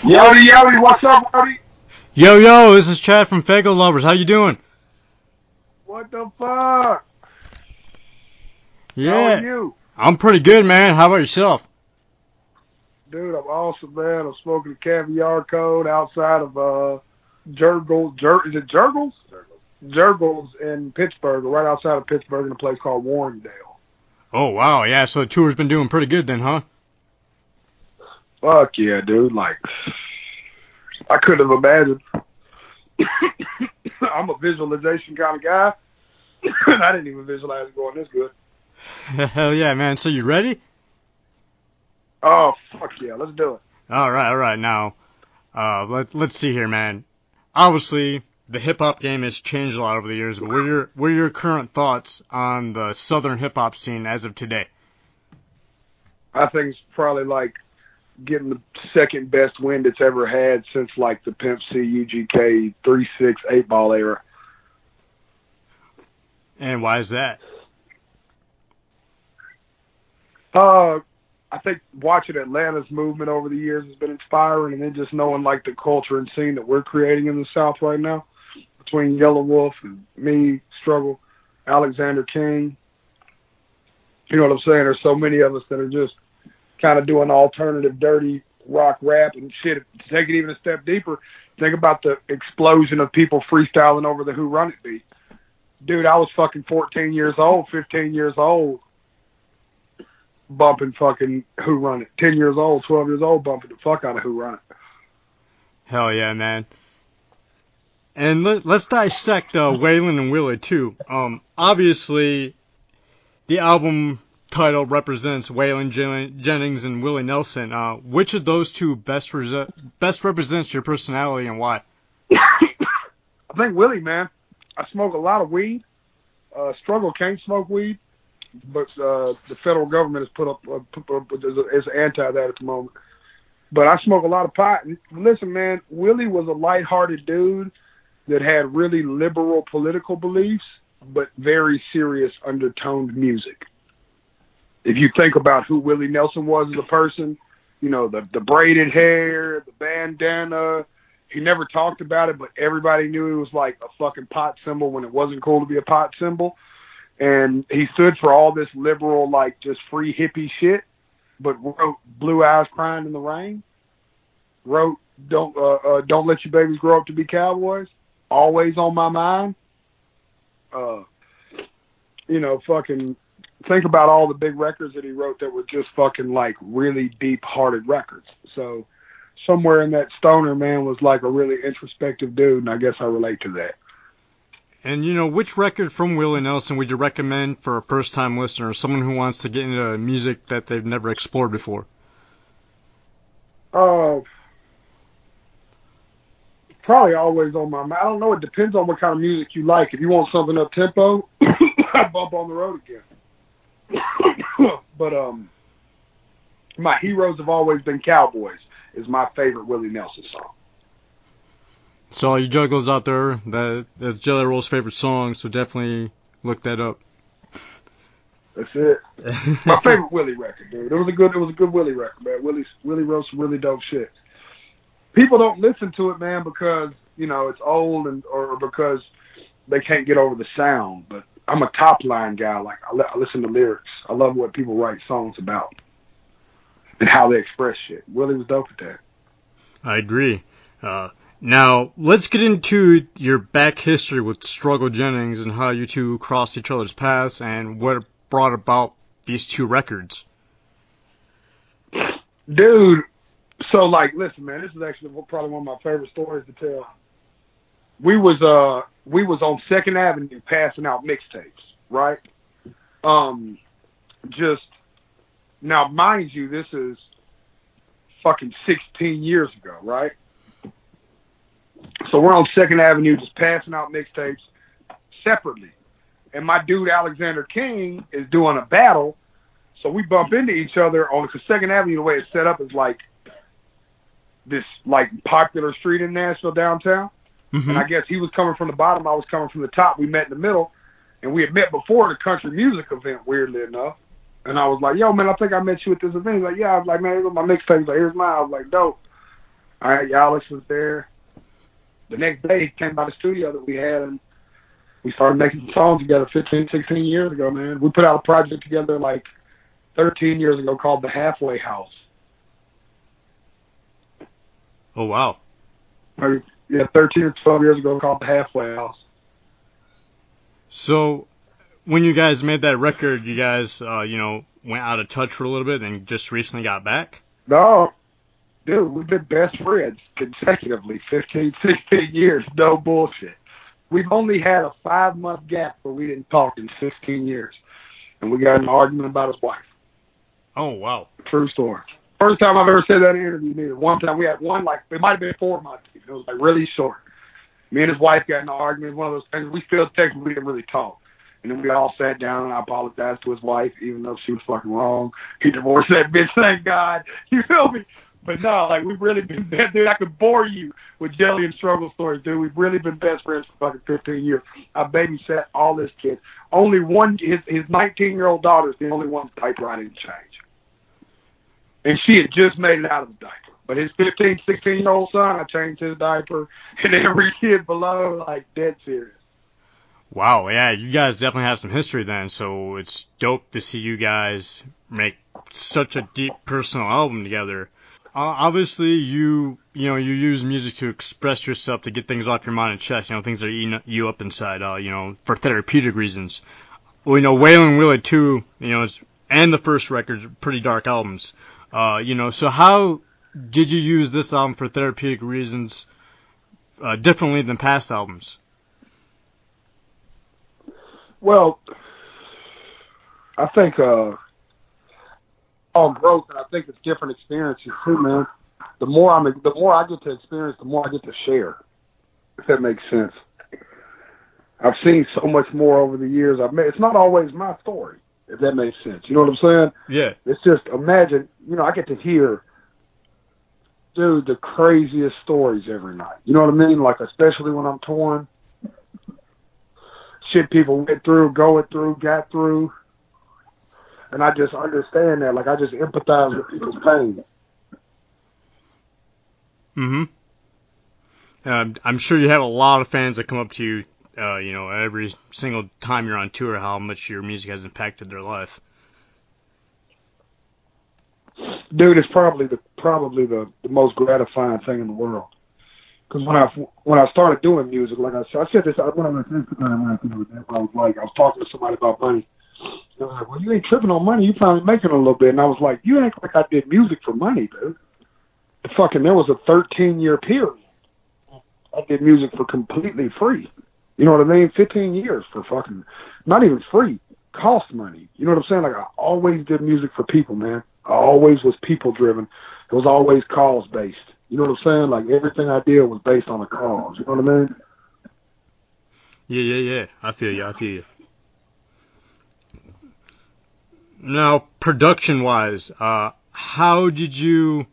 Yodi, Yodi, what's up, Yodi? Yo, this is Chad from Faygoluvers. How you doing? What the fuck? Yeah. How are you? I'm pretty good, man. How about yourself? Dude, I'm awesome, man. I'm smoking a caviar cone outside of Jurgles. Is it Jurgles? Jurgles in Pittsburgh, or right outside of Pittsburgh in a place called Warrendale. Oh, wow. Yeah, so the tour's been doing pretty good then, huh? Fuck yeah, dude. Like, I couldn't have imagined. I'm a visualization kind of guy. I didn't even visualize it going this good. Hell yeah, man. So you ready? Oh, fuck yeah. Let's do it. All right. Now, let's see here, man. Obviously, the hip-hop game has changed a lot over the years, but what are your current thoughts on the southern hip-hop scene as of today? I think it's probably like getting the second best wind it's ever had since like the Pimp C UGK 3-6 8-ball era. And why is that? I think watching Atlanta's movement over the years has been inspiring, and then just knowing like the culture and scene that we're creating in the South right now between Yellow Wolf and me, Struggle, Alexander King. You know what I'm saying? There's so many of us that are just kind of doing alternative, dirty rock rap and shit. To take it even a step deeper, think about the explosion of people freestyling over the Who Run It beat. Dude, I was fucking 14 years old, 15 years old, bumping fucking Who Run It. 10 years old, 12 years old, bumping the fuck out of Who Run It. Hell yeah, man. And let's dissect Waylon Willie too. Obviously, the album title represents Waylon Jennings and Willie Nelson. Which of those two best represents your personality and why? I think Willie, man. I smoke a lot of weed. Struggle can't smoke weed, but the federal government has put up is anti that at the moment. But I smoke a lot of pot. And listen, man, Willie was a lighthearted dude that had really liberal political beliefs, but very serious undertoned music. If you think about who Willie Nelson was as a person, you know, the braided hair, the bandana, he never talked about it, but everybody knew he was like a fucking pot symbol when it wasn't cool to be a pot symbol. And he stood for all this liberal, like just free hippie shit, but wrote Blue Eyes Crying in the Rain, wrote Don't Let Your Babies Grow Up to Be Cowboys, Always on My Mind. You know, fucking think about all the big records that he wrote that were just fucking like really deep-hearted records. So somewhere in that stoner, man, was like a really introspective dude, and I guess I relate to that. And, you know, which record from Willie Nelson would you recommend for a first-time listener, someone who wants to get into music that they've never explored before? Probably Always on My Mind. I don't know. It depends on what kind of music you like. If you want something up-tempo, I bump On the Road again. But my heroes have always been cowboys is my favorite Willie Nelson song. So all you jugglers out there, that's Jelly Roll's favorite song, so definitely look that up. That's it. My favorite Willie record, dude. It was a good Willie record, man. Willie wrote some really dope shit. People don't listen to it, man, because, you know, it's old or because they can't get over the sound. But I'm a top line guy. Like, I listen to lyrics. I love what people write songs about and how they express shit. Willie was dope at that. I agree. Now, let's get into your back history with Struggle Jennings and how you two crossed each other's paths and what brought about these two records. Dude, so, like, listen, man, this is actually probably one of my favorite stories to tell. We was on 2nd Avenue passing out mixtapes, right? Just, now, mind you, this is fucking 16 years ago, right? So we're on 2nd Avenue just passing out mixtapes separately. And my dude, Alexander King, is doing a battle. So we bump into each other on, because 2nd Avenue, the way it's set up is like this like popular street in Nashville downtown. Mm-hmm. And I guess he was coming from the bottom, I was coming from the top. We met in the middle. And we had met before the country music event, weirdly enough. And I was like, yo, man, I think I met you at this event. He's like, yeah. I was like, man, here's my mixtape. He's like, here's mine. I was like, dope. Alex was there. The next day, he came by the studio that we had, and we started making songs together 15, 16 years ago, man. We put out a project together like 13 years ago called The Halfway House. Oh, wow. Yeah, 13 or 12 years ago called The Halfway House. So, when you guys made that record, you guys, went out of touch for a little bit and just recently got back? No, dude, we've been best friends consecutively 15, 16 years. No bullshit. We've only had a 5-month gap where we didn't talk in 16 years. And we got in an argument about his wife. Oh, wow. True story. First time I've ever said that in an interview, neither. One time we had one, like, it might have been 4 months. It was, like, really short. Me and his wife got in an argument, one of those things. We still text, we didn't really talk. And then we all sat down, and I apologized to his wife, even though she was fucking wrong. He divorced that bitch, thank God. You feel me? But no, like, we've really been, dude, I could bore you with Jelly and Struggle stories, dude. We've really been best friends for fucking 15 years. I babysat all his kids. Only one, his 19-year-old daughter is the only one's diaper I didn't change. And she had just made it out of the diaper. But his 15, 16-year-old son, I changed his diaper. And every kid below, like, dead serious. Wow, yeah, you guys definitely have some history then, so it's dope to see you guys make such a deep personal album together. Obviously, you use music to express yourself, to get things off your mind and chest, things that are eating you up inside, for therapeutic reasons. Well, Waylon Willie too, and the first record's pretty dark albums. So how did you use this album for therapeutic reasons, differently than past albums? Well, I think all growth, and I think it's different experiences too, man. The more I get to experience, the more I get to share. If that makes sense. I've seen so much more over the years. It's not always my story, if that makes sense. You know what I'm saying? Yeah. It's just, imagine, I get to hear, dude, the craziest stories every night. You know what I mean? Like, especially when I'm touring. Shit people went through, got through. And I just understand that. Like, I just empathize with people's pain. Mm-hmm. I'm sure you have a lot of fans that come up to you, every single time you're on tour, how much your music has impacted their life. Dude, it's probably the most gratifying thing in the world. Because when I started doing music, like I said this, I went on this Instagram, I was talking to somebody about money. They were like, well, you ain't tripping on money. You finally making a little bit. And I was like, you ain't like I did music for money, dude. There was a 13-year period. I did music for completely free. You know what I mean? 15 years for fucking, not even free, cost money. You know what I'm saying? Like, I always did music for people, man. I always was people-driven. It was always cause-based. You know what I'm saying? Like, everything I did was based on a cause. You know what I mean? Yeah. I feel you. Now, production-wise, how did you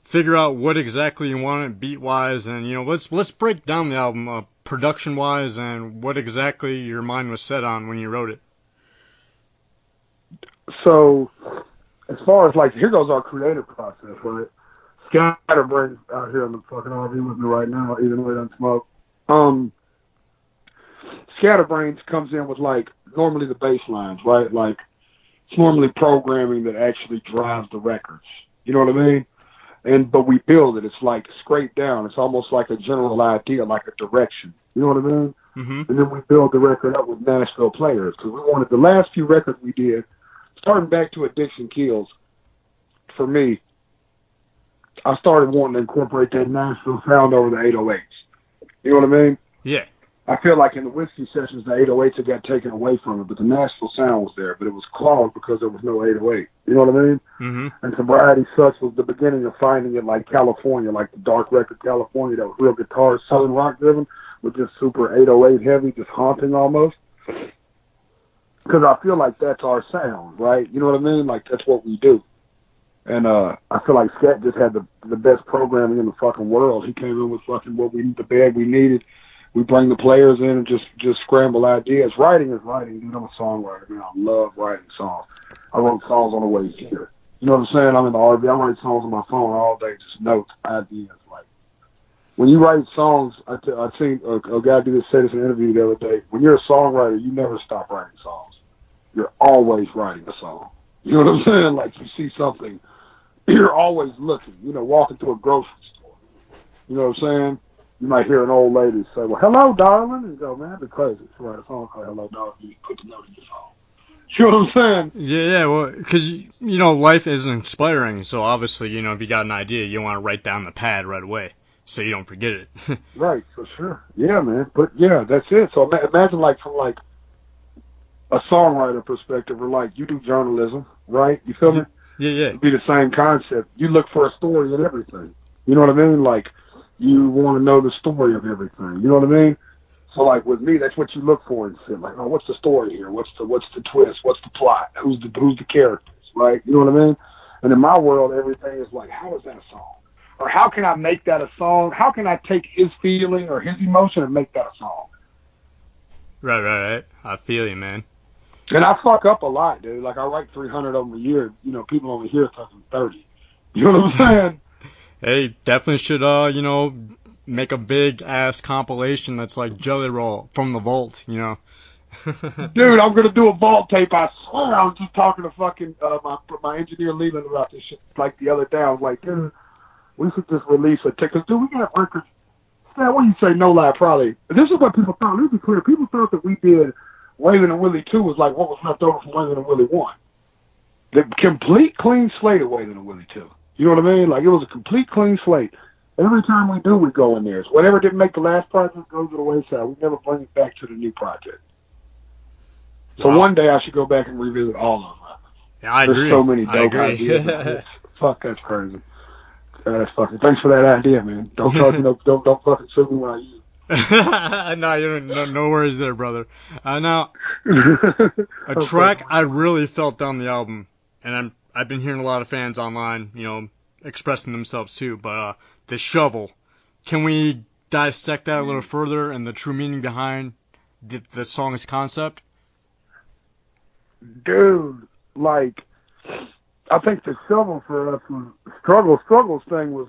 figure out what exactly you wanted beat-wise? And, let's break down the album production-wise and what exactly your mind was set on when you wrote it. So, as far as, like, here goes our creative process, right? Scatterbrains out here in the fucking RV with me right now, even though he doesn't smoke. Scatterbrains comes in with, like, normally the bass lines, right? Like, it's normally programming that actually drives the records. You know what I mean? But we build it. It's like straight down. It's almost like a general idea, like a direction. You know what I mean? Mm-hmm. And then we build the record up with Nashville players. Because we wanted the last few records we did, starting back to Addiction Kills, for me, I started wanting to incorporate that Nashville sound over the 808s. You know what I mean? Yeah. I feel like in the whiskey sessions, the 808s had got taken away from it, but the Nashville sound was there, but it was clogged because there was no 808. You know what I mean? Mm-hmm. And Sobriety Sucks was the beginning of finding it like California, like the dark record California that was real guitar, southern rock driven, with just super 808 heavy, just haunting almost. Because I feel like that's our sound, right? You know what I mean? Like, that's what we do. And I feel like Scat just had the best programming in the fucking world. He came in with fucking the bag we needed. We bring the players in and just scramble ideas. Writing is writing, dude. I'm a songwriter, man. I love writing songs. I wrote songs on the way here. You know what I'm saying? I'm in the R&B. I write songs on my phone all day, just notes, ideas. Like when you write songs, I seen a guy say this in an interview the other day. When you're a songwriter, you never stop writing songs. You're always writing a song. You know what I'm saying? Like you see something, you're always looking. You know, walking through a grocery store. You know what I'm saying? You might hear an old lady say, "Well, hello, darling," and you go, "Man, that'd be crazy to write a song called Hello, Darling." You put the note in your phone. You know what I'm saying? Yeah, well, because, life is inspiring, so obviously, if you got an idea, you want to write down the pad right away so you don't forget it. Right, for sure. Yeah, man. But, yeah, that's it. So imagine, from, a songwriter perspective, or, you do journalism, right? You feel me? Yeah. It'd be the same concept. You look for a story in everything. You know what I mean? You want to know the story of everything. You know what I mean? So, with me, that's what you look for in shit. Oh, what's the story here? What's the twist? What's the plot? Who's the characters, right? You know what I mean? And in my world, everything is how is that a song? Or how can I make that a song? How can I take his feeling or his emotion and make that a song? Right. I feel you, man. And I fuck up a lot, dude. I write 300 of them a year. People only hear fucking 30. You know what I'm saying? Hey, definitely should, make a big ass compilation that's like Jelly Roll from the vault, Dude, I'm gonna do a vault tape. I swear, I was just talking to fucking my engineer Leland about this shit the other day. I was like, dude, we should just release a tape. 'Cause, dude, we got records. Man, what do you say? No lie, probably. This is what people thought. Let's be clear. People thought that we did Waylon and Willie 2 was what was left over from Waylon and Willie 1. The complete clean slate of Waylon and Willie 2. You know what I mean? It was a complete clean slate. Every time we do, we go in there. So whatever didn't make the last project goes to the wayside. We never bring it back to the new project. So One day I should go back and revisit all of them. Yeah, I agree. There's so many dope ideas. Fuck, that's crazy. That's fucking. Thanks for that idea, man. Don't don't fucking sue me when I use it. No worries there, brother. Now, a track I really felt on the album, and I've been hearing a lot of fans online, expressing themselves too, but the shovel. Can we dissect that a little further and the true meaning behind the song's concept? Dude, I think the shovel for us was Struggle's thing was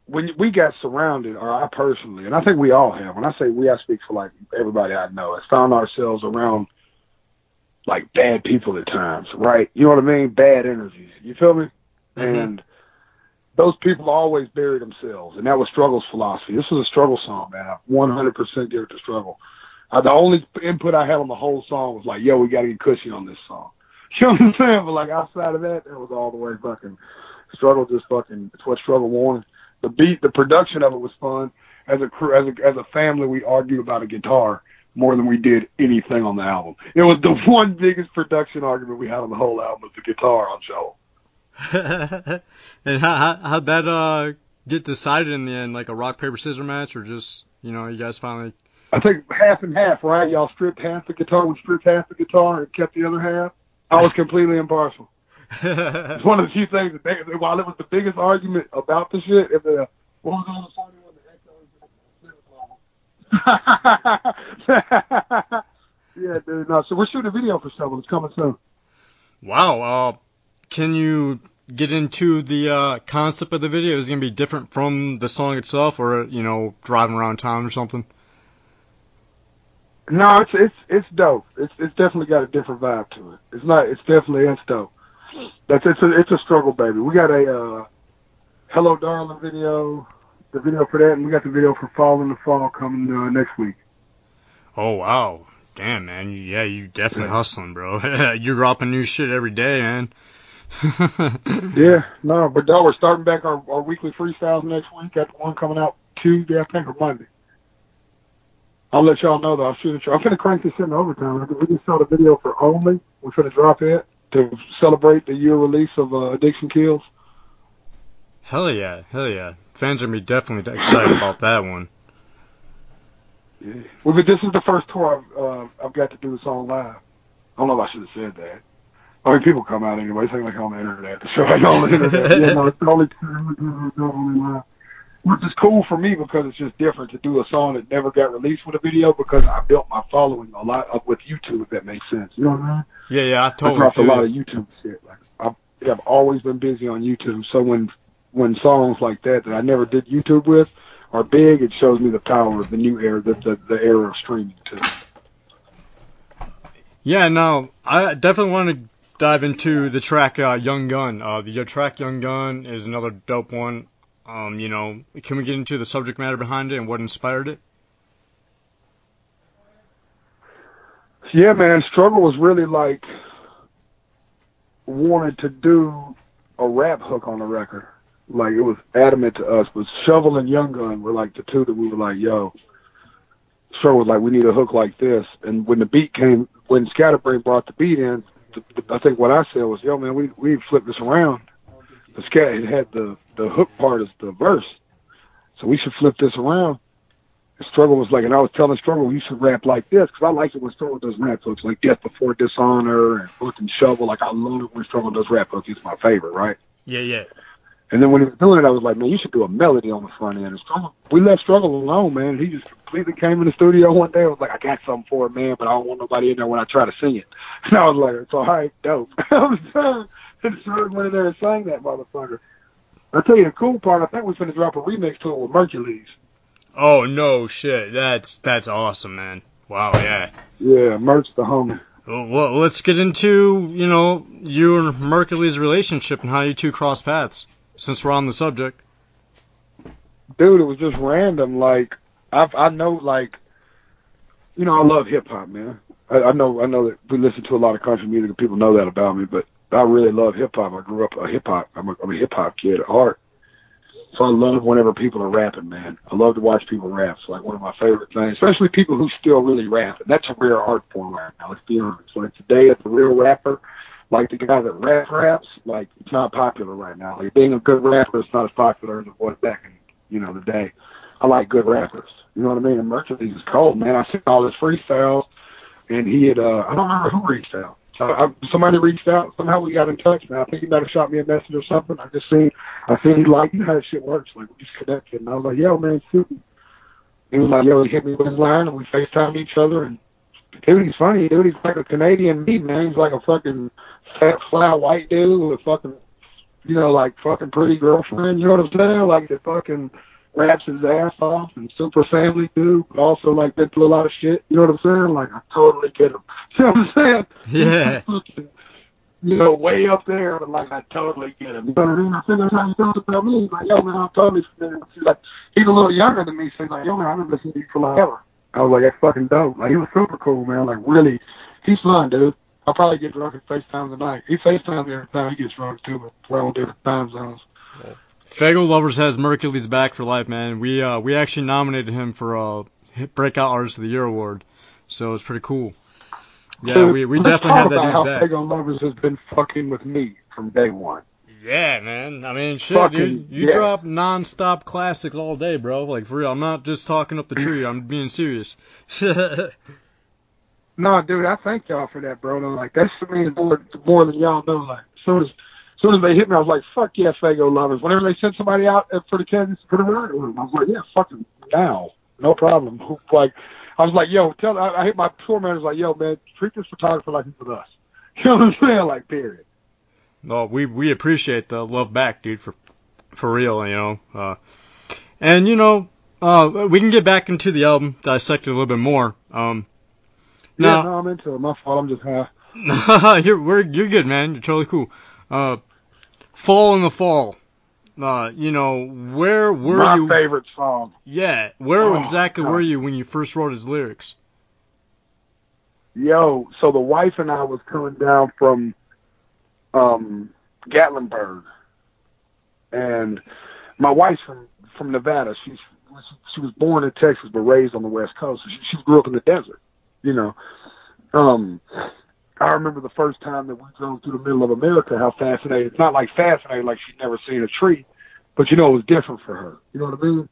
when we got surrounded, or I personally, and I think we all have, when I say we, I speak for everybody I know, has found ourselves around bad people at times, right? You know what I mean? Bad energies. You feel me? Mm-hmm. And those people always bury themselves, and that was Struggle's philosophy. This was a Struggle song, man. I 100% give it to Struggle. The only input I had on the whole song was yo, we got to get cushy on this song. You know what I'm saying? But outside of that, was all the way fucking Struggle. It's what Struggle wanted. The beat, the production of it was fun. As a crew, as a family, we argued about a guitar more than we did anything on the album. It was the one biggest production argument we had on the whole album was the guitar on Show. And how'd that get decided in the end? A rock, paper, scissors match, or just, you guys finally... I think half and half, right? Y'all stripped half the guitar, we stripped half the guitar and kept the other half. I was completely impartial. It's one of the few things that while it was the biggest argument about the shit, what was on the song? Yeah, dude. No, so we're shooting a video for Shovel. It's coming soon. Wow. Can you get into the concept of the video? Is it going to be different from the song itself, or driving around town or something? No, it's dope. It's definitely got a different vibe to it. It's dope. It's a Struggle, baby. We got a Hello Darling video, the video for that, and we got the video for Fall in the Fall coming next week. Oh, wow. Damn, man. Yeah, you definitely hustling, bro. You're dropping new shit every day, man. Yeah, no, but we're starting back our weekly freestyles next week. Got one coming out Tuesday, I think, or Monday. I'll let y'all know, though. I'm going to crank this shit in overtime. We just saw the video for Only. We're going to drop it to celebrate the year release of Addiction Kills. Hell yeah. Fans are going to be definitely excited about that one. Yeah. Well, but this is the first tour I've got to do the song live. I don't know if I should have said that. I mean, people come out anyway. It's like on the internet. The show ain't on the internet. Yeah, no, it's the only time we do it live. Which is cool for me because it's just different to do a song that never got released with a video because I built my following a lot up with YouTube, if that makes sense. You know what I mean? Yeah, I totally I dropped a lot you. of YouTube shit. Like I've always been busy on YouTube, so when songs like that I never did YouTube with are big, it shows me the power of the new era, the era of streaming too. Yeah, no, I definitely want to dive into the track Young Gun. The track Young Gun is another dope one. You know, can we get into the subject matter behind it and what inspired it? Yeah, man, Struggle was really like wanted to do a rap hook on the record. Like it was adamant to us, but Shovel and Young Gun were like the two that we were like, yo, Struggle was like, we need a hook like this. And when the beat came, when Scatterbrain brought the beat in, I think what I said was, yo, man, we flipped this around. The Scat had the hook part as the verse, so we should flip this around. And Struggle was like, and I was telling Struggle, you should rap like this, because I like it when Struggle does rap hooks, like Death Before Dishonor and fucking Shovel. Like, I love it when Struggle does rap hooks. It's my favorite, right? Yeah. And then when he was doing it, I was like, man, you should do a melody on the front end. And Struggle, we left Struggle alone, man. He just completely came in the studio one day. I was like, I got something for it, man, but I don't want nobody in there when I try to sing it. And I was like, it's all right, dope. I was done. And Struggle went in there and sang that motherfucker. I'll tell you the cool part, I think we're going to drop a remix to it with Mercules. Oh, no shit. That's awesome, man. Wow, yeah. Yeah, Merch the homie. Well, let's get into, you know, you and Mercules' relationship and how you two cross paths, since we're on the subject. Dude, it was just random. Like, I know, like, you know, I love hip-hop, man. I know that we listen to a lot of country music and people know that about me, but I really love hip-hop. I grew up I'm a hip-hop kid at heart. So I love whenever people are rapping, man. I love to watch people rap. It's like one of my favorite things, especially people who still really rap. And that's a rare art form right now, let's be honest. Like today, it's a real rapper. Like the guy that raps, like it's not popular right now. Like being a good rapper is not as popular as it was back in, you know, the day. I like good rappers. You know what I mean? And Mercules is cold, man. I seen all his freestyles, and he had, I don't remember who reached out. Somebody reached out. Somehow we got in touch, man. I think he might have shot me a message or something. I seen he liked how that shit works. Like, we just connected. And I was like, yo, man, shoot. He was like, yo, he hit me with his line, and we FaceTimed each other. And, dude, he's funny, dude. He's like a Canadian me, man. He's like a fucking fat, fly white dude with a fucking, you know, like fucking pretty girlfriend. You know what I'm saying? Like, the fucking raps his ass off and super family dude, but also like been through a lot of shit. You know what I'm saying? Like I totally get him. You know what I'm saying? Yeah. You know, way up there, but like I totally get him. You know what I mean? I think that's how he felt about me. He's like, yo man, I'm totally familiar. He's like, he's a little younger than me, so he's like, yo man, I've been listening to you for like ever. I was like, that's fucking dope. Like he was super cool, man. Like really, he's fun, dude. I'll probably get drunk at FaceTime tonight. He FaceTimes me every time he gets drunk too, but we're on different time zones. Yeah. Faygoluvers has Mercules back for life, man. We actually nominated him for a Breakout Artist of the Year award, so it's pretty cool. Yeah, dude, we definitely had that news back. Faygoluvers has been fucking with me from day one. Yeah, man. I mean, shit, dude. You drop non-stop classics all day, bro. Like, for real. I'm not just talking up the tree. I'm being serious. No, dude, I thank y'all for that, bro. Like, that's to me more than y'all know. Like, as soon as they hit me, I was like, fuck yeah, Faygoluvers. Whenever they sent somebody out for the Kansas for the ride with them, I was like, yeah, fucking now. No problem. Like, I was like, yo, I hit my tour manager, like, yo, man, treat this photographer like he's with us. You know what I'm saying? Like, period. No, we appreciate the love back, dude, for real, you know. And, you know, we can get back into the album, dissect it a little bit more. No, I'm into it. My fault. I'm just high. You're good, man. You're totally cool. Fall in the Fall. You know, where were you? My favorite song. Yeah. Where exactly were you when you first wrote his lyrics? Yo, so the wife and I was coming down from Gatlinburg, and my wife's from Nevada. She was born in Texas but raised on the West Coast. So she grew up in the desert, you know. I remember the first time that we drove through the middle of America, how fascinating. It's not like fascinating like she'd never seen a tree, but, you know, it was different for her. You know what I mean?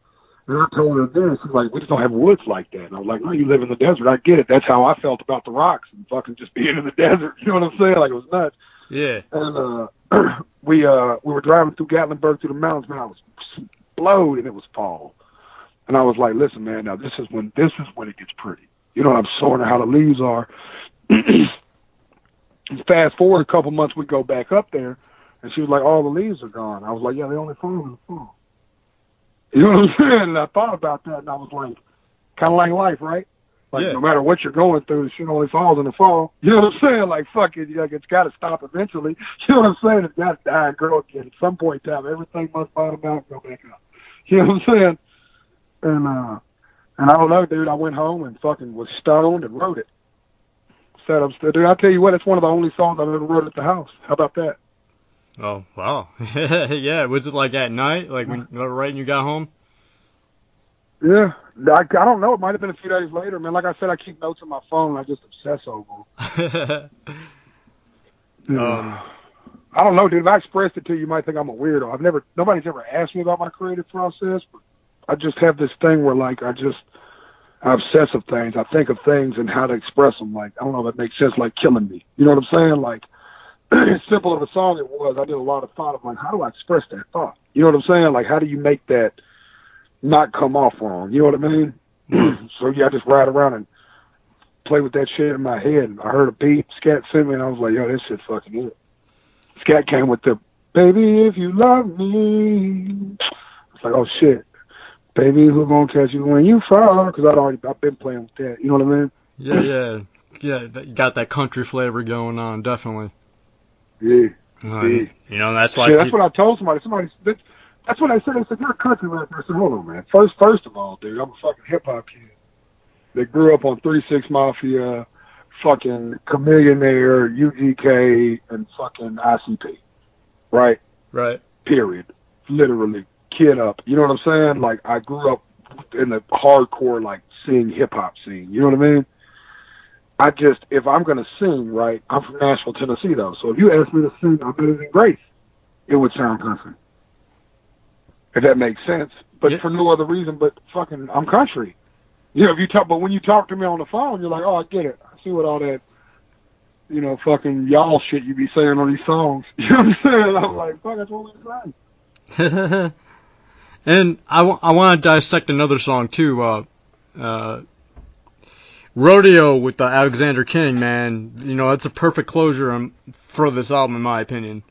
And I told her this. She's like, we just don't have woods like that. And I was like, no, you live in the desert. I get it. That's how I felt about the rocks and fucking just being in the desert. You know what I'm saying? Like, it was nuts. Yeah. And we were driving through Gatlinburg through the mountains, man. I was explode, and it was fall. And I was like, listen, man, now this is when it gets pretty. You know, I'm sorting how the leaves are. Fast forward a couple months, we go back up there, and she was like, all the leaves are gone. I was like, yeah, they only fall in the fall. You know what I'm saying? And I thought about that, and I was like, kind of like life, right? Like, no matter what you're going through, the shit only falls in the fall. You know what I'm saying? Like, fuck it, like, it's got to stop eventually. You know what I'm saying? It's got to die and grow again. At some point in time, everything must bottom out and go back up. You know what I'm saying? And I don't know, dude. I went home and fucking was stoned and wrote it. Said I'm still, dude. I tell you what, it's one of the only songs I've ever wrote at the house. How about that? Oh wow, yeah. Was it like at night, like when right when you got home? Yeah, I don't know. It might have been a few days later, man. Like I said, I keep notes on my phone. I just obsess over them. I don't know, dude. If I expressed it to you, you might think I'm a weirdo. Nobody's ever asked me about my creative process, but I just have this thing where, like, I obsess of things. I think of things and how to express them. Like, I don't know if that makes sense, like killing me. You know what I'm saying? Like, as simple of a song it was, I did a lot of thought of, like, how do I express that thought? You know what I'm saying? Like, how do you make that not come off wrong? You know what I mean? So, yeah, I just ride around and play with that shit in my head. I heard a beat, Scat sent me, and I was like, yo, this shit fucking it. Scat came with the, baby, if you love me. It's like, oh, shit. Baby, who gonna catch you when you fall? Because I've been playing with that. You know what I mean? Yeah. You got that country flavor going on, definitely. Yeah. You know, that's why. Yeah, that's what I told somebody. That's what I said. They said, you're a country rapper. I said, hold on, man. First of all, dude, I'm a fucking hip-hop kid that grew up on 3-6 Mafia, fucking Chameleonaire, UGK, and fucking ICP. Right? Right. Period. Literally. Kid up. You know what I'm saying? Like, I grew up in the hardcore, like, sing hip-hop scene. You know what I mean? If I'm going to sing, right, I'm from Nashville, Tennessee, though. So if you ask me to sing I'm better than Grace, it would sound country. If that makes sense. But for no other reason but fucking I'm country. You know, but when you talk to me on the phone, you're like, oh, I get it. I see what all that, you know, fucking y'all shit you be saying on these songs. You know what I'm saying? I'm like, fuck, that's what we're saying. And I want to dissect another song, too. Rodeo with Alexander King, man. You know, it's a perfect closure for this album, in my opinion.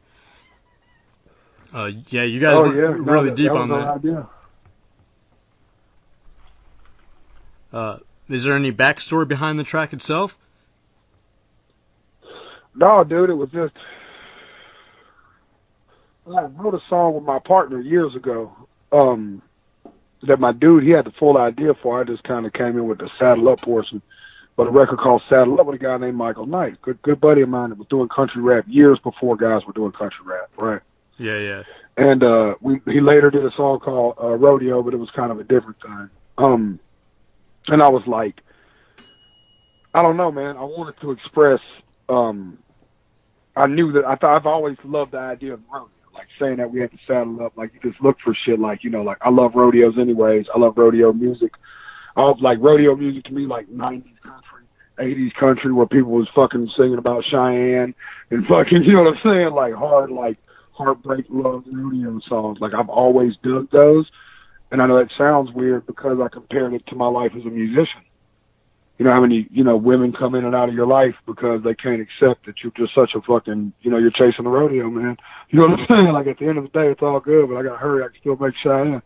Yeah, you guys were really deep on that. Is there any backstory behind the track itself? No, dude, it was just... I wrote a song with my partner years ago. That my dude, he had the full idea for. I just kind of came in with the saddle up portion. But a record called Saddle Up with a guy named Michael Knight, good buddy of mine that was doing country rap years before guys were doing country rap, right? Yeah. And he later did a song called Rodeo, but it was kind of a different thing. And I was like, I don't know, man. I wanted to express. I knew that I've always loved the idea of rodeo. Like saying that we had to saddle up, like you just look for shit, like, you know, like I love rodeos anyways. I love rodeo music. I was like rodeo music to me, like 90s country, 80s country, where people was fucking singing about Cheyenne and fucking, you know what I'm saying, like hard, like heartbreak love rodeo songs. Like I've always dug those, and I know that sounds weird because I compared it to my life as a musician. You know how many, you know, women come in and out of your life because they can't accept that you're just such a fucking, you know, you're chasing the rodeo, man. You know what I'm saying? Like, at the end of the day, it's all good, but I gotta hurry. I can still make Cheyenne.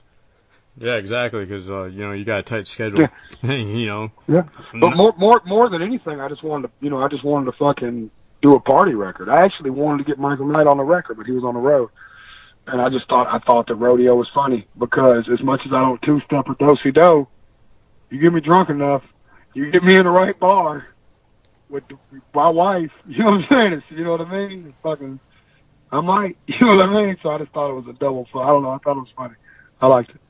Yeah, exactly, because, you know, you got a tight schedule. Yeah. You know. Yeah. But more than anything, I just wanted to fucking do a party record. I actually wanted to get Michael Knight on the record, but he was on the road. And I thought that rodeo was funny because as much as I don't two-step or do-si-do, you get me drunk enough, you get me in the right bar with my wife, you know what I'm saying? You know what I mean? It's fucking, I might, you know what I mean? So I just thought it was a double fun. I don't know. I thought it was funny. I liked it.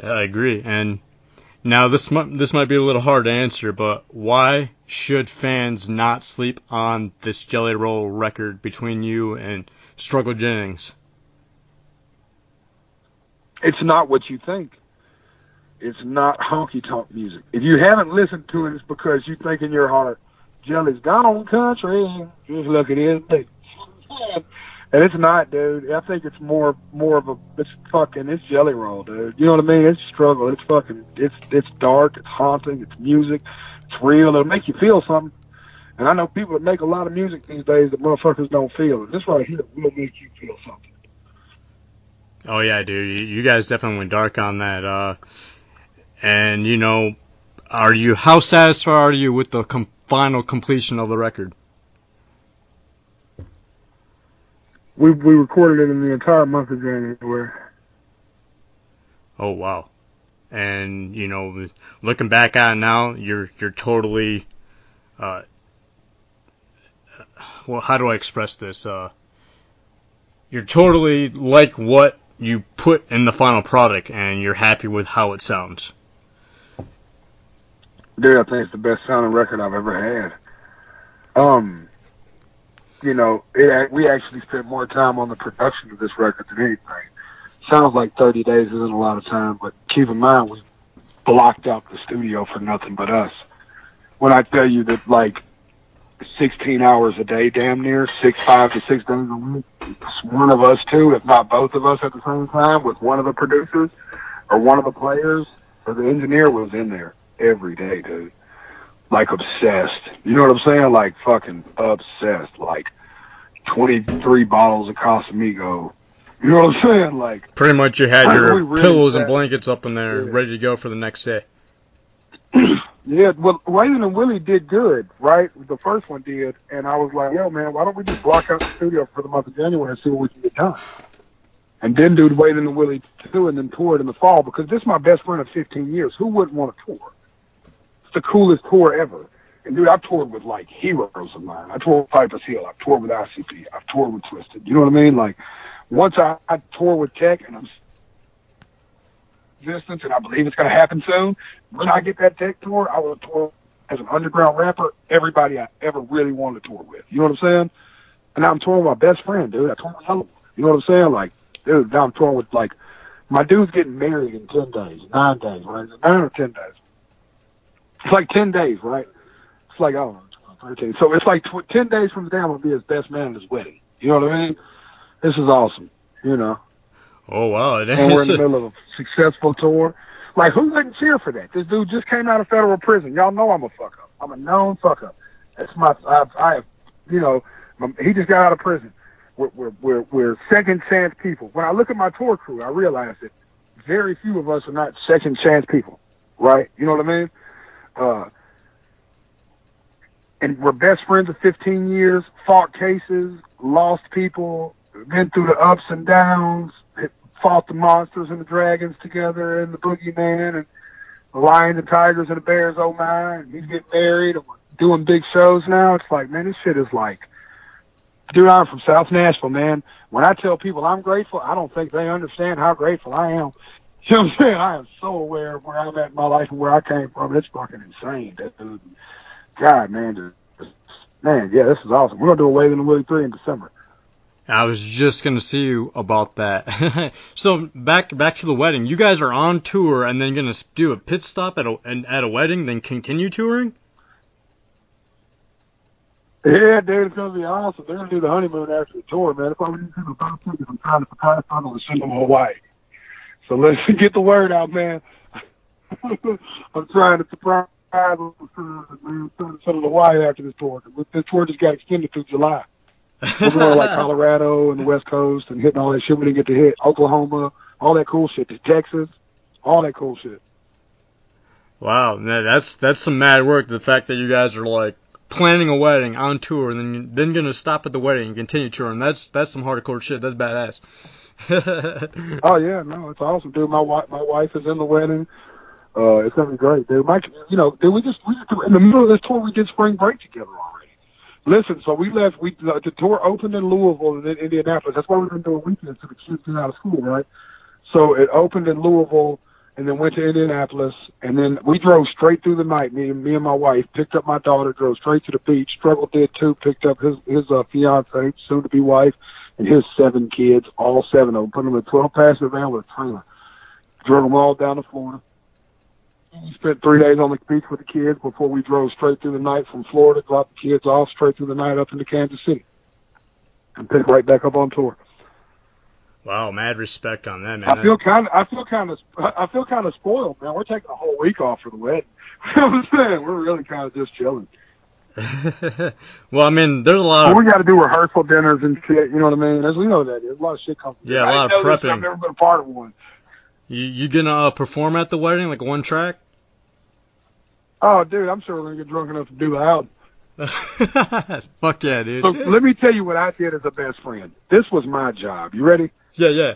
Yeah, I agree. And now this might be a little hard to answer, but why should fans not sleep on this Jelly Roll record between you and Struggle Jennings? It's not what you think. It's not honky-tonk music. If you haven't listened to it, it's because you think in your heart, Jelly's gone country. Just look at his thing. And it's not, dude. I think it's more of a, it's Jelly Roll, dude. You know what I mean? It's Struggle. It's dark. It's haunting. It's music. It's real. It'll make you feel something. And I know people that make a lot of music these days that motherfuckers don't feel. And this right here will make you feel something. Oh yeah, dude. You guys definitely went dark on that. And you know, how satisfied are you with the final completion of the record? We recorded it in the entire month of January. Oh wow! And you know, looking back at it now, you're totally. Well, how do I express this? You're totally like what you put in the final product, and you're happy with how it sounds. Dude, I think it's the best sounding record I've ever had. You know, we actually spent more time on the production of this record than anything. Sounds like 30 days isn't a lot of time, but keep in mind we blocked out the studio for nothing but us. When I tell you that, like, 16 hours a day, damn near, 5 to 6 days a week, one of us two, if not both of us at the same time, with one of the producers or one of the players or the engineer was in there every day, dude. Like, obsessed. You know what I'm saying? Like, fucking obsessed. Like, 23 bottles of Casamigo. You know what I'm saying? Like, pretty much you had your really pillows and blankets up in there, ready to go for the next day. Yeah, well, Waylon Willie did good, right? The first one did, and I was like, yo, man, why don't we just block out the studio for the month of January and see what we can get done? And then do Waylon Willie 2 and then tour it in the fall, because this is my best friend of 15 years. Who wouldn't want to tour? It's the coolest tour ever. And, dude, I've toured with, like, heroes of mine. I toured with Piper's Hill. I've toured with ICP. I've toured with Twisted. You know what I mean? Like, once I tour with Tech and I'm existence, and I believe it's going to happen soon, when I get that Tech tour, I will tour as an underground rapper everybody I ever really wanted to tour with. You know what I'm saying? And now I'm touring with my best friend, dude. I toured with him. You know what I'm saying? Like, dude, now I'm touring with, like, my dude's getting married in 10 days, 9 days, right? 9 or 10 days. It's like 10 days, right? It's like, I don't know, 13. So it's like 10 days from today, I'm going to be his best man at his wedding. You know what I mean? This is awesome, you know. Oh, wow. And we're in the middle of a successful tour. Like, who wouldn't cheer for that? This dude just came out of federal prison. Y'all know I'm a fuck-up. I'm a known fuck-up. That's I have, you know, he just got out of prison. We're second chance people. When I look at my tour crew, I realize that very few of us are not second chance people, right? You know what I mean? And we're best friends of 15 years, fought cases, lost people, been through the ups and downs, fought the monsters and the dragons together and the boogeyman and the lions and tigers and the bears, oh my, and he's getting married and we're doing big shows now. It's like, man, this shit is like, dude, I'm from South Nashville, man. When I tell people I'm grateful, I don't think they understand how grateful I am. You know what I'm saying? I am so aware of where I'm at in my life and where I came from. It's fucking insane, dude. God, man, yeah, this is awesome. We're going to do a Waylon Willie 3 in December. I was just going to see you about that. So back to the wedding. You guys are on tour and then going to do a pit stop at a wedding, then continue touring? Yeah, dude, it's going to be awesome. They're going to do the honeymoon after the tour, man. If I would do the first tickets, I'm trying to surprise people to send them to Hawaii. So let's get the word out, man. I'm trying to surprise them, man. Trying to send them to Hawaii after this tour. This tour just got extended through July. We're going to like Colorado and the West Coast and hitting all that shit we didn't get to hit. Oklahoma, all that cool shit. To Texas, all that cool shit. Wow, man, that's some mad work. The fact that you guys are like planning a wedding on tour and then gonna stop at the wedding and continue touring. That's some hardcore shit. That's badass. Oh yeah, no, it's awesome, dude. My wife is in the wedding. It's gonna be great, dude. Dude, we just in the middle of this tour we did spring break together already. Listen, so we left. The tour opened in Louisville and then Indianapolis. That's why we've been doing weekends so the kids get out of school, right? So it opened in Louisville and then went to Indianapolis, and then we drove straight through the night. Me and my wife picked up my daughter, drove straight to the beach. Struggle did too. Picked up his fiance, soon to be wife, and his 7 kids, all 7 of them. Put them in a 12-passenger van with a trailer. Drove them all down to Florida. We spent 3 days on the beach with the kids before we drove straight through the night from Florida, dropped the kids off straight through the night up into Kansas City. and pick right back up on tour. Wow, mad respect on that, man. I feel kind of spoiled, man. We're taking a whole week off for the wedding. You know what I'm saying? We're really kind of just chilling. Well, I mean, there's a lot of... we got to do rehearsal dinners and shit, you know what I mean? As we know that. There's a lot of shit coming. Yeah, a lot of prepping. I've never been a part of one. You gonna perform at the wedding, like one track? Oh, dude, I'm sure we're going to get drunk enough to do the album. Fuck yeah, dude. So let me tell you what I did as a best friend. This was my job. You ready? Yeah.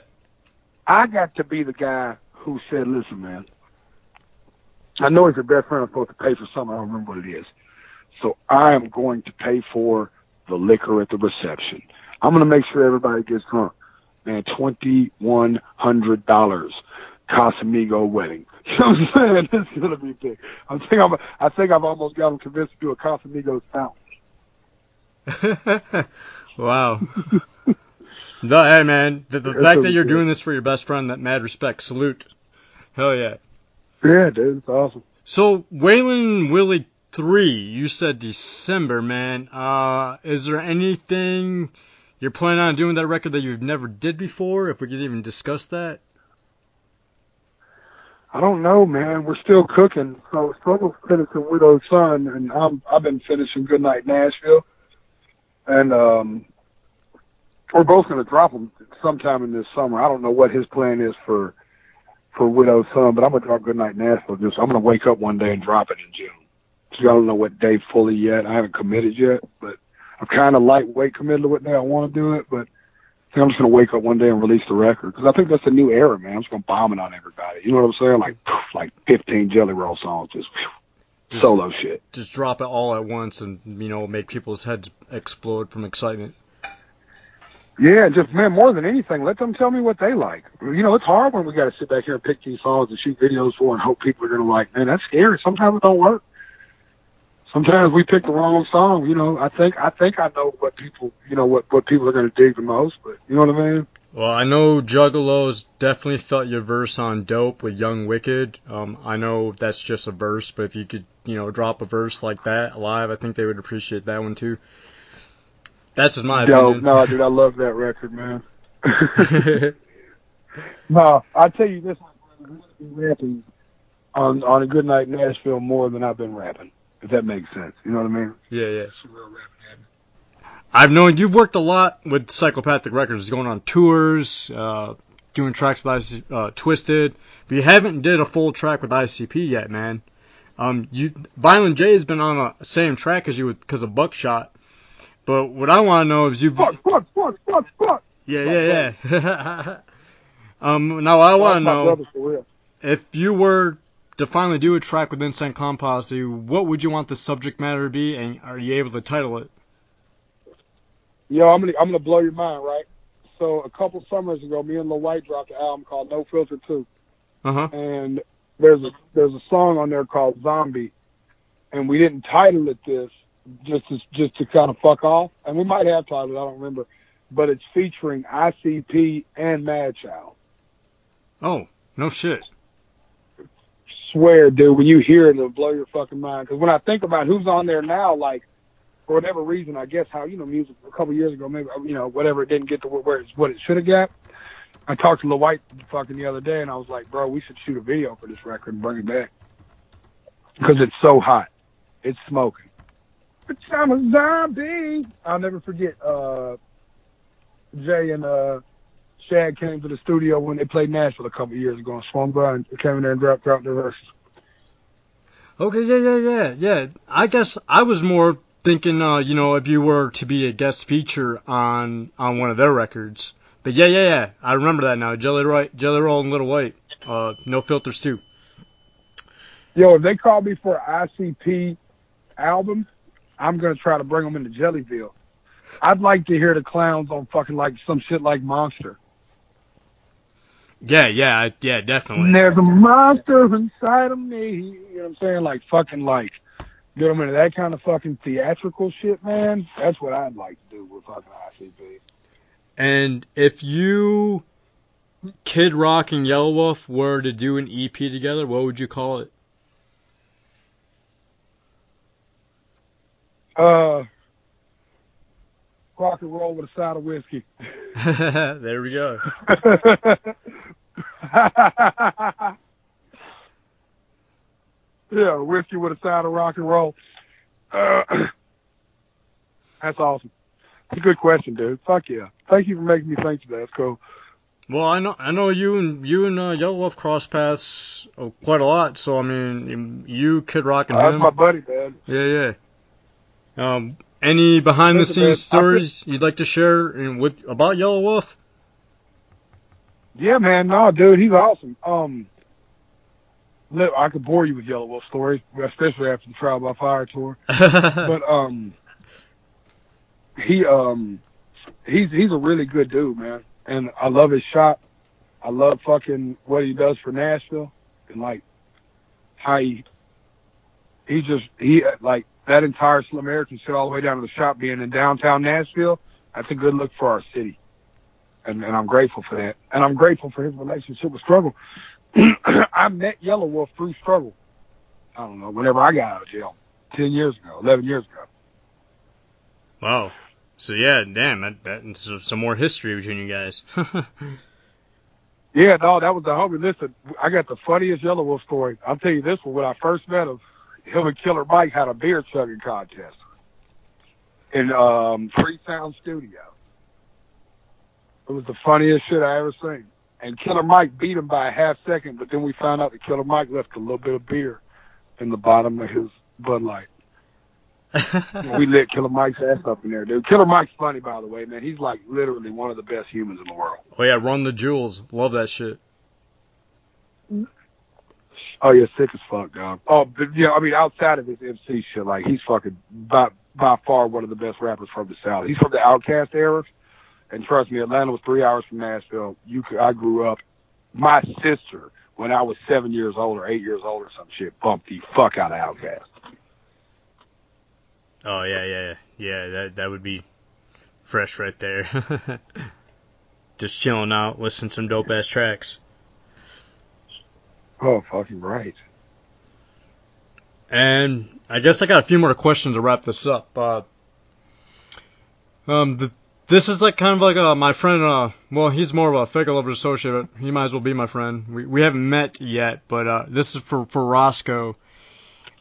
I got to be the guy who said, listen, man, I know as your best friend I'm supposed to pay for something. I don't remember what it is. So I am going to pay for the liquor at the reception. I'm going to make sure everybody gets drunk. Man, $2,100. Casamigo wedding. You know what I'm saying? This is gonna be big. I think I've almost got them convinced to do a Casamigos fountain. Wow. No, hey man, the fact that you're doing this for your best friend, that mad respect. Salute. Hell yeah. Yeah, dude, it's awesome. So Waylon Willie 3, you said December, man. Is there anything you're planning on doing with that record that you've never did before? If we could even discuss that. I don't know, man. We're still cooking. So Struggle's finishing Widow's Son, and I've been finishing Goodnight Nashville. And we're both going to drop them sometime in this summer. I don't know what his plan is for Widow's Son, but I'm going to drop Goodnight Nashville. I'm going to wake up one day and drop it in June. So I don't know what day fully yet. I haven't committed yet, but I'm kind of lightweight committed to what day I want to do it, but I think I'm just going to wake up one day and release the record. Because I think that's a new era, man. I'm just going to bomb it on everybody. You know what I'm saying? Like 15 Jelly Roll songs. Just solo shit. Just drop it all at once and, make people's heads explode from excitement. Yeah, just, man, more than anything, let them tell me what they like. It's hard when we got to sit back here and pick these songs and shoot videos for and hope people are going to like. Man, that's scary. Sometimes it don't work. Sometimes we pick the wrong song. I think I know what people, what people are going to dig the most. But you know what I mean? Well, I know Juggalos definitely felt your verse on Dope with Young Wicked. I know that's just a verse, but if you could, drop a verse like that live, I think they would appreciate that one too. That's just my opinion. No, dude, I love that record, man. No, I'll tell you this: I've been rapping on A Goodnight Nashville more than I've been rapping. If that makes sense. You know what I mean? Yeah. I've known you've worked a lot with Psychopathic Records, going on tours, doing tracks with Twisted, but you haven't did a full track with ICP yet, man. Violent J has been on the same track as you because of Buckshot, but what I want to know is you've... Fuck. Yeah. Now I want to know, if you were to finally do a track with Insane Clown Posse, what would you want the subject matter to be, and are you able to title it? Yo, I'm gonna blow your mind, right? So a couple summers ago, me and Lil White dropped an album called No Filter 2. And there's a song on there called Zombie, and we didn't title it this just to kind of fuck off, and we might have titled it, I don't remember, but it's featuring ICP and Mad Child. Oh, no shit. Swear, dude, when you hear it, it'll blow your fucking mind. Because when I think about who's on there now, like, for whatever reason, I guess how, music a couple years ago, maybe, whatever, it didn't get to what it should have got. I talked to Lil White fucking the other day, and I was like, bro, we should shoot a video for this record and bring it back. Because it's so hot. It's smoking. But I'm a zombie. I'll never forget, Jay and Shad came to the studio when they played Nashville a couple years ago, and swung by and came in there and dropped their verses. Okay, yeah. I guess I was more thinking, if you were to be a guest feature on one of their records. But yeah. I remember that now. Jelly Roll and Little White. No Filters too. Yo, if they call me for an ICP album, I'm going to try to bring them into Jellyville. I'd like to hear the clowns on fucking like some shit like Monster. Yeah, definitely. And there's a monster inside of me. You know what I'm saying? Like fucking like, get them into that kind of fucking theatrical shit, man. That's what I'd like to do with fucking ICP. And if you, Kid Rock and Yellow Wolf, were to do an EP together, what would you call it? rock and roll with a side of whiskey. There we go. Yeah, whiskey with a side of rock and roll. That's awesome. It's a good question, dude. Fuck yeah. Thank you for making me think today. That's cool. Well, I know you and Yellow Wolf cross paths quite a lot. So I mean, you, Kid Rock, and him. That's my buddy, man. Yeah. Any behind the scenes stories you'd like to share about Yellow Wolf? Yeah, man. No, dude, he's awesome. I could bore you with Yellow Wolf stories, especially after the Trial by Fire tour. But he's a really good dude, man. And I love his shot. I love fucking what he does for Nashville, and like how he like that entire Slim American shit all the way down to the shop being in downtown Nashville. That's a good look for our city, and I'm grateful for that. And I'm grateful for his relationship with Struggle. I met Yellow Wolf through Struggle. I don't know, whenever I got out of jail, 11 years ago. Wow. So yeah, damn, that's some more history between you guys. Yeah, no, that was the homie. Listen, I got the funniest Yellow Wolf story. I'll tell you this one. When I first met him and Killer Mike had a beer chugging contest in Freesound Studio. It was the funniest shit I ever seen. And Killer Mike beat him by a half second, but then we found out that Killer Mike left a little bit of beer in the bottom of his Bud Light. We lit Killer Mike's ass up in there, dude. Killer Mike's funny, by the way, man. He's like literally one of the best humans in the world. Oh yeah, Run the Jewels. Love that shit. Oh yeah, sick as fuck, dog. Oh, but yeah, I mean, outside of his MC shit, like he's fucking by far one of the best rappers from the South. He's from the Outkast era, and trust me, Atlanta was 3 hours from Nashville. I grew up. My sister, when I was 7 years old or 8 years old or some shit, bumped the fuck out of Outkast. Oh yeah. That would be fresh right there. Just chilling out, listening to some dope ass tracks. Oh, fucking right. And I guess I got a few more questions to wrap this up. This is like kind of like my friend. Well, he's more of a Faygoluvers associate, but he might as well be my friend. We haven't met yet, but this is for Roscoe.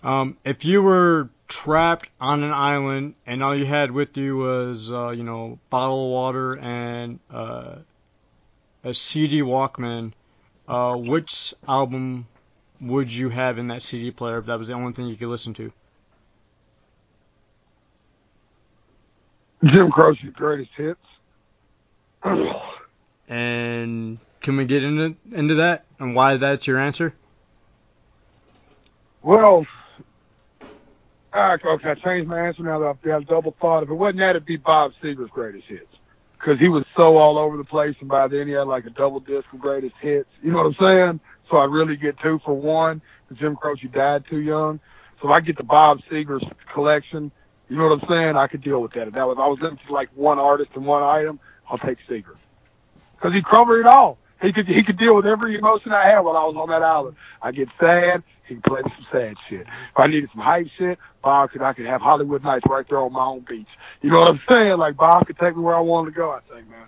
If you were trapped on an island and all you had with you was bottle of water and a CD Walkman, which album would you have in that CD player if that was the only thing you could listen to? Jim Croce's Greatest Hits. And can we get into that and why that's your answer? Well, okay, I changed my answer now that I've got a double thought. If it wasn't that, it'd be Bob Seger's Greatest Hits. Because he was so all over the place, and by then he had like a double disc of Greatest Hits. You know what I'm saying? So I really get 2 for 1. Jim Croce died too young. So if I get the Bob Seger's collection, you know what I'm saying? I could deal with that. If I was limited to like one artist and one item, I'll take Seger. Because he covered it all. He could deal with every emotion I had while I was on that island. I get sad, he can play me some sad shit. If I needed some hype shit, I could have Hollywood Nights right there on my own beach. You know what I'm saying? Like Bob could take me where I wanted to go, I think, man.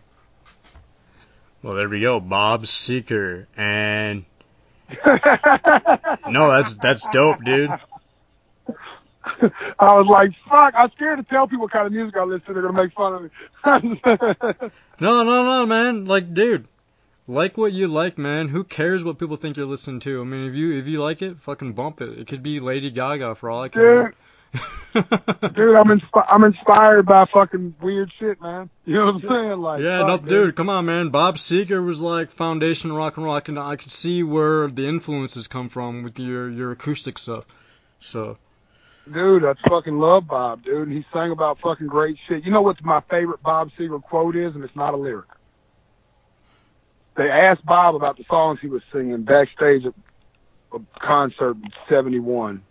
Well, there we go, Bob Seger, and no, that's dope, dude. I was like, fuck, I'm scared to tell people what kind of music I listen to. They're going to make fun of me. No, man. Like, dude, like what you like, man. Who cares what people think you're listening to? I mean, if you like it, fucking bump it. It could be Lady Gaga for all I care. Dude, I'm inspired by fucking weird shit, man. You know what I'm saying? Like, yeah, no, dude, come on, man. Bob Seger was like foundation rock and roll. I can see where the influences come from with your acoustic stuff. So, dude, I fucking love Bob, dude. He sang about fucking great shit. You know what my favorite Bob Seger quote is, and it's not a lyric. They asked Bob about the songs he was singing backstage at a concert in '71.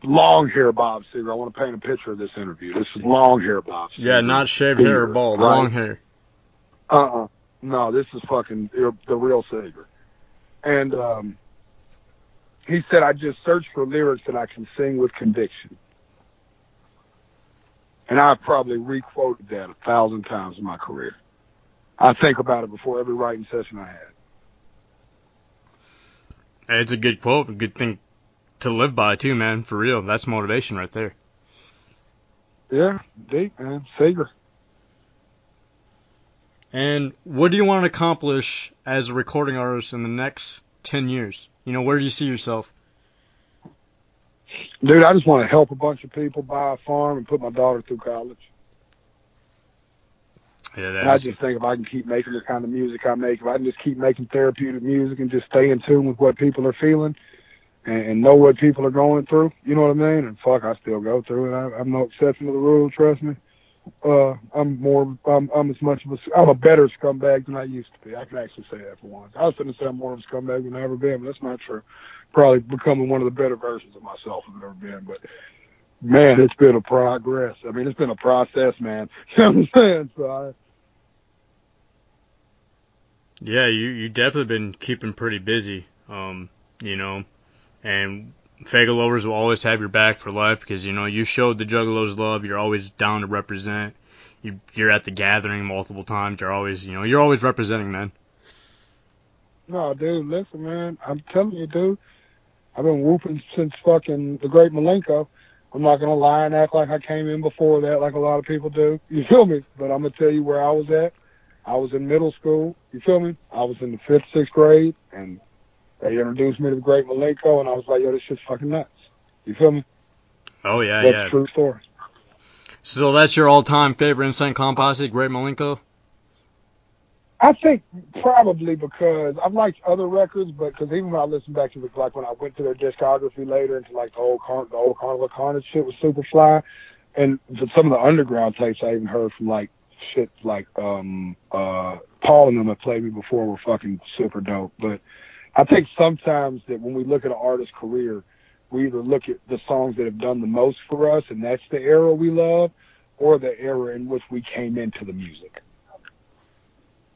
Long hair Bob Seger. I want to paint a picture of this interview. This is long hair Bob Seger. Yeah, not shaved hair or bald. Right? Long hair. No, this is fucking the real Seger. And he said, I just search for lyrics that I can sing with conviction. And I've probably re-quoted that 1,000 times in my career. I think about it before every writing session I had. It's a good quote, a good thing to live by too, man. For real, that's motivation right there. Yeah, deep, man. Seger. And what do you want to accomplish as a recording artist in the next 10 years? You know, where do you see yourself? Dude, I just want to help a bunch of people buy a farm and put my daughter through college. Yeah, and I just think if I can keep making the kind of music I make, if I can just keep making therapeutic music and just stay in tune with what people are feeling and know what people are going through, you know what I mean? And fuck, I still go through it. I'm no exception to the rule, trust me. I'm a better scumbag than I used to be. I can actually say that for once. I was going to say I'm more of a scumbag than I've ever been, but that's not true. Probably becoming one of the better versions of myself I've ever been. But man, it's been a progress. I mean, it's been a process, man. You know what I'm saying? So yeah, you definitely been keeping pretty busy, you know, and Faygoluvers will always have your back for life because, you know, you showed the Juggalos love. You're always down to represent. You're at the gathering multiple times. You're always representing, man. No, dude, listen, man. I'm telling you, dude. I've been whooping since fucking the Great Milenko. I'm not going to lie and act like I came in before that like a lot of people do. You feel me? But I'm going to tell you where I was at. I was in middle school. You feel me? I was in the 5th, 6th grade, and they introduced me to the Great Milenko, and I was like, yo, this shit's fucking nuts. You feel me? Oh, yeah, That's yeah. a true story. So that's your all-time favorite Insane Clown Posse, Great Milenko? I think probably because I've liked other records, but because even when I listen back to it, like when I went to their discography later into like the old Carnival Carnage shit with Superfly, and some of the underground tapes I even heard from like shit like Paul and them that played me before were fucking super dope. But I think sometimes that when we look at an artist's career, we either look at the songs that have done the most for us, and that's the era we love, or the era in which we came into the music.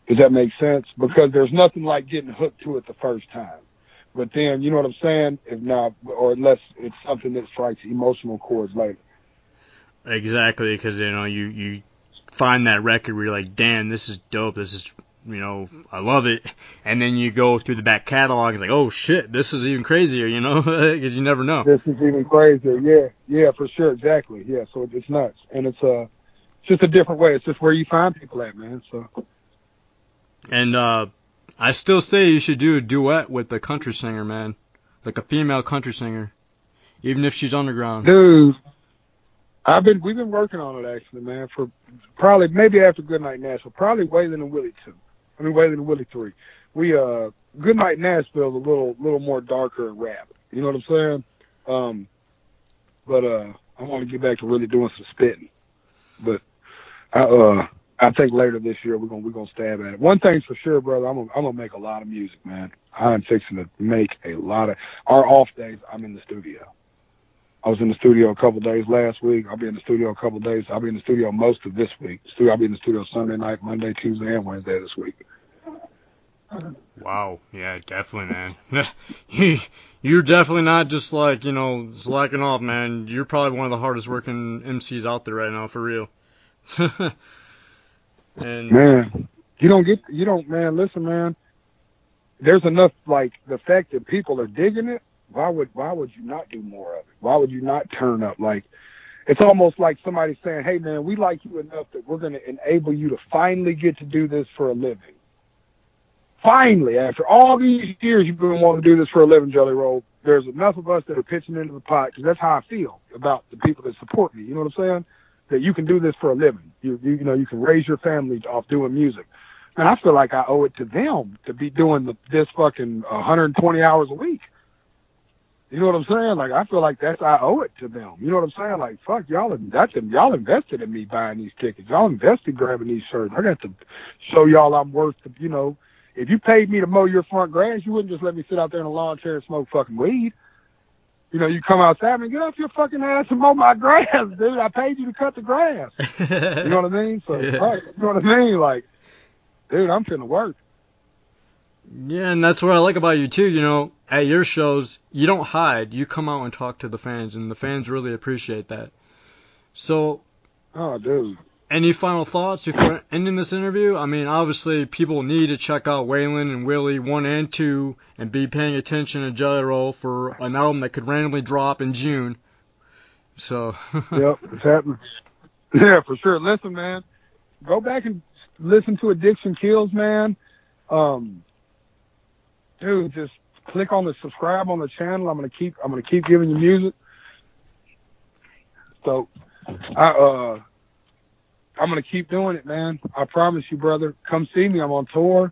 Does that make sense? Because there's nothing like getting hooked to it the first time. But then, you know what I'm saying? If not, or unless it's something that strikes emotional chords later. Exactly, because, you know, you find that record where you're like, damn, this is dope. This is, you know, I love it. And then you go through the back catalog and it's like, oh, shit, this is even crazier, you know, because you never know. This is even crazier. Yeah, for sure. Exactly. Yeah, so it's nuts. And it's just a different way. It's just where you find people at, man. So. And I still say you should do a duet with a country singer, man. Like a female country singer. Even if she's underground. Dude, we've been working on it actually, man, for probably maybe after Goodnight Nashville. Probably Waylon and Willie 2. I mean Waylon and Willie 3. We Goodnight Nashville is a little more darker rap. You know what I'm saying? But I want to get back to really doing some spitting. But I think later this year we're gonna stab at it. One thing's for sure, brother. I'm gonna make a lot of music, man. I'm fixing to make a lot of. Our off days, I'm in the studio. I was in the studio a couple days last week. I'll be in the studio a couple days. I'll be in the studio most of this week. I'll be in the studio Sunday night, Monday, Tuesday, and Wednesday this week. Wow. Yeah, definitely, man. You're definitely not just like, you know, slacking off, man. You're probably one of the hardest working MCs out there right now, for real. And man, man, listen, man, there's enough, like, the fact that people are digging it, why would you not do more of it? Why would you not turn up? Like, it's almost like somebody saying, hey, man, we like you enough that we're going to enable you to finally get to do this for a living. Finally, after all these years you've been wanting to do this for a living, Jelly Roll, there's enough of us that are pitching into the pot, because that's how I feel about the people that support me. You know what I'm saying? That you can do this for a living. You know, you can raise your family off doing music. And I feel like I owe it to them to be doing this fucking 120 hours a week. You know what I'm saying? Like, I feel like I owe it to them. You know what I'm saying? Like, fuck, y'all invested in me buying these tickets. Y'all invested grabbing these shirts. I got to show y'all I'm worth the, you know, if you paid me to mow your front grass, you wouldn't just let me sit out there in a lawn chair and smoke fucking weed. You know, you come outside and get off your fucking ass and mow my grass, dude. I paid you to cut the grass. You know what I mean? So, right, you know what I mean? Like, dude, I'm finna work. yeah, and that's what I like about you too. You know, at your shows, you don't hide. You come out and talk to the fans, and the fans really appreciate that. So, Oh, dude. Any final thoughts before ending this interview? I mean, obviously, people need to check out Waylon and Willie 1 and 2 and be paying attention to Jelly Roll for an album that could randomly drop in June. So. Yep, it's happening. Yeah, for sure. Listen, man, go back and listen to Addiction Kills, man. Dude, just click on the subscribe on the channel. I'm gonna keep giving you music. So, I'm gonna keep doing it, man. I promise you, brother. Come see me. I'm on tour.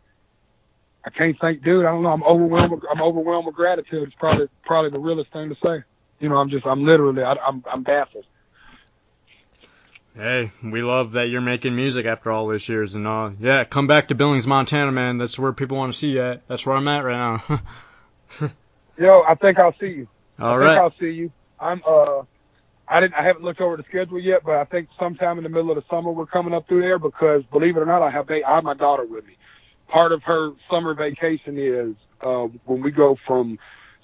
I can't thank, dude. I don't know. I'm overwhelmed with gratitude. It's probably the realest thing to say. You know, I'm literally, I'm baffled. Hey, we love that you're making music after all these years, and yeah, come back to Billings, Montana, man. That's where people want to see you at. That's where I'm at right now. Yo, I think I'll see you. All right. I'll see you. I haven't looked over the schedule yet, but I think sometime in the middle of the summer we're coming up through there because, believe it or not, I have my daughter with me. Part of her summer vacation is when we go from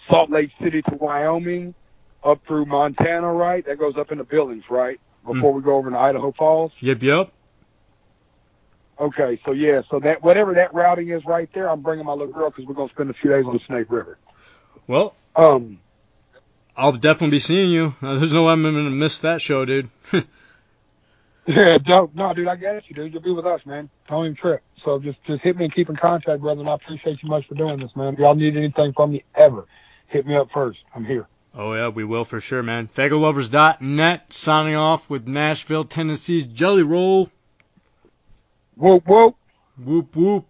Salt Lake City to Wyoming, up through Montana, right? That goes up into Billings, right? Before we go over to Idaho Falls. Yep. Okay, so yeah, so that whatever that routing is right there, I'm bringing my little girl because we're gonna spend a few days on the Snake River. Well, I'll definitely be seeing you. There's no way I'm gonna miss that show, dude. Yeah, no, dude, I get you, dude. You'll be with us, man. Don't even trip. So just hit me and keep in contact, brother. And I appreciate you much for doing this, man. If y'all need anything from me ever, hit me up first. I'm here. Oh, yeah, we will for sure, man. Faygoluvers.net, signing off with Nashville, Tennessee's Jelly Roll. Whoop, whoop. Whoop, whoop.